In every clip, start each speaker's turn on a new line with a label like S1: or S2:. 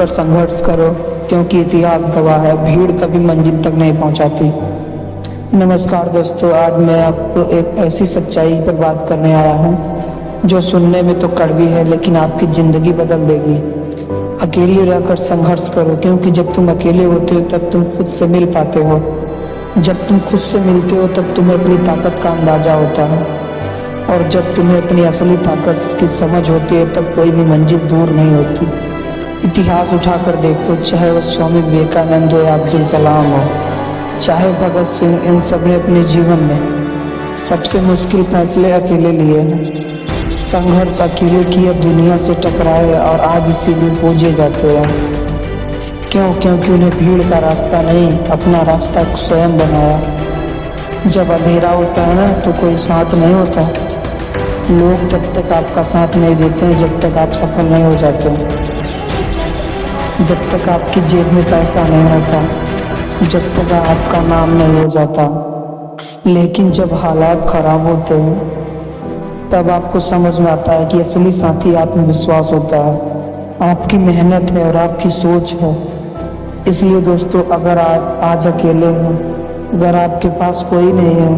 S1: कर संघर्ष करो, क्योंकि इतिहास गवाह है भीड़ कभी मंजिल तक नहीं पहुंचाती। नमस्कार दोस्तों, आज मैं आपको एक ऐसी सच्चाई पर बात करने आया हूं जो सुनने में तो कड़वी है लेकिन आपकी जिंदगी बदल देगी। अकेले रहकर संघर्ष करो, क्योंकि जब तुम अकेले होते हो तब तुम खुद से मिल पाते हो। जब तुम खुद से मिलते हो तब तुम्हें अपनी ताकत का अंदाजा होता है, और जब तुम्हें अपनी असली ताकत की समझ होती है तब कोई भी मंजिल दूर नहीं होती। इतिहास उठाकर देखो, चाहे वह स्वामी विवेकानंद हो या अब्दुल कलाम हो, चाहे भगत सिंह, इन सब ने अपने जीवन में सबसे मुश्किल फैसले अकेले लिए हैं। संघर्ष अकेले किए, दुनिया से टकराए और आज इसीलिए पूजे जाते हैं। क्योंकि उन्हें भीड़ का रास्ता नहीं, अपना रास्ता स्वयं बनाया। जब अंधेरा होता है ना तो कोई साथ नहीं होता। लोग तब तक आपका साथ नहीं देते हैं जब तक आप सफल नहीं हो जाते, जब तक आपकी जेब में पैसा नहीं होता, जब तक आपका नाम नहीं हो जाता। लेकिन जब हालात खराब होते हैं तब आपको समझ में आता है कि असली साथी आत्मविश्वास होता है, आपकी मेहनत है और आपकी सोच है। इसलिए दोस्तों, अगर आप आज अकेले हैं, अगर आपके पास कोई नहीं है,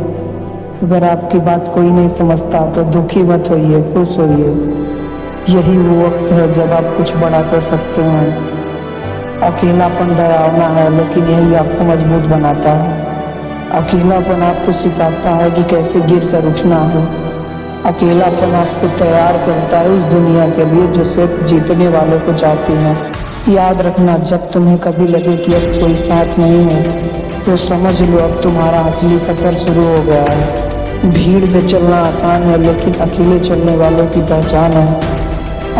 S1: अगर आपकी बात कोई नहीं समझता, तो दुखी मत होइए, खुश होइए। यही वो वक्त है जब आप कुछ बड़ा कर सकते हैं। अकेलापन डरावना है लेकिन यही आपको मजबूत बनाता है। अकेलापन आपको सिखाता है कि कैसे गिर कर उठना है। अकेलापन आपको तैयार करता है उस दुनिया के लिए जो सिर्फ जीतने वाले को चाहती है। याद रखना, जब तुम्हें कभी लगे कि अब कोई साथ नहीं है तो समझ लो अब तुम्हारा असली सफर शुरू हो गया है। भीड़ में चलना आसान है लेकिन अकेले चलने वालों की पहचान है।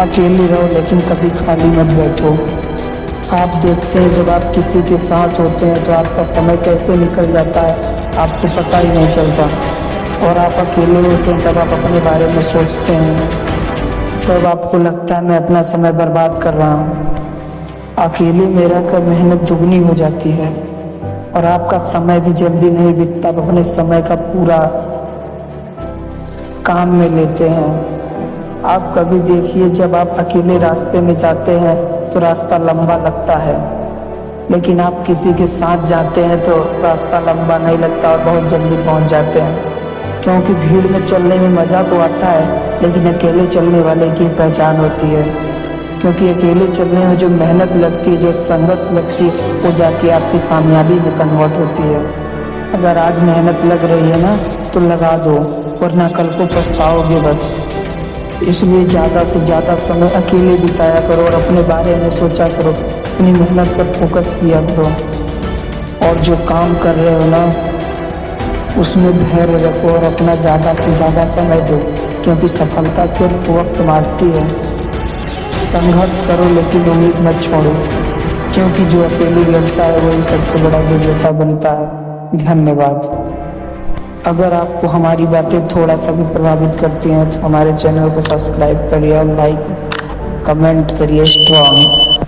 S1: अकेले रहो लेकिन कभी खाली मत बैठो। आप देखते हैं जब आप किसी के साथ होते हैं तो आपका समय कैसे निकल जाता है आपको पता ही नहीं चलता, और आप अकेले होते हैं तब आप अपने बारे में सोचते हैं, तब आपको लगता है मैं अपना समय बर्बाद कर रहा हूँ। अकेले में रहकर मेहनत दुगनी हो जाती है और आपका समय भी जल्दी नहीं बीतता। आप अपने समय का पूरा काम में लेते हैं। आप कभी देखिए, जब आप अकेले रास्ते में जाते हैं तो रास्ता लंबा लगता है, लेकिन आप किसी के साथ जाते हैं तो रास्ता लंबा नहीं लगता और बहुत जल्दी पहुंच जाते हैं। क्योंकि भीड़ में चलने में मज़ा तो आता है लेकिन अकेले चलने वाले की पहचान होती है। क्योंकि अकेले चलने में जो मेहनत लगती है, जो संघर्ष लगती है, वो जाके आपकी कामयाबी में कन्वर्ट होती है। अगर आज मेहनत लग रही है ना तो लगा दो, वरना कल को पछताओगे बस। इसलिए ज़्यादा से ज़्यादा समय अकेले बिताया करो और अपने बारे में सोचा करो, अपनी मेहनत पर फोकस किया करो, और जो काम कर रहे हो ना उसमें धैर्य रखो और अपना ज़्यादा से ज़्यादा समय दो, क्योंकि सफलता सिर्फ वक्त मांगती है। संघर्ष करो लेकिन उम्मीद मत छोड़ो, क्योंकि जो अकेले लड़ता है वही सबसे बड़ा विजेता बनता है। धन्यवाद। अगर आपको हमारी बातें थोड़ा सा भी प्रभावित करती हैं तो हमारे चैनल को सब्सक्राइब करिए और लाइक कमेंट करिए। स्ट्रॉन्ग।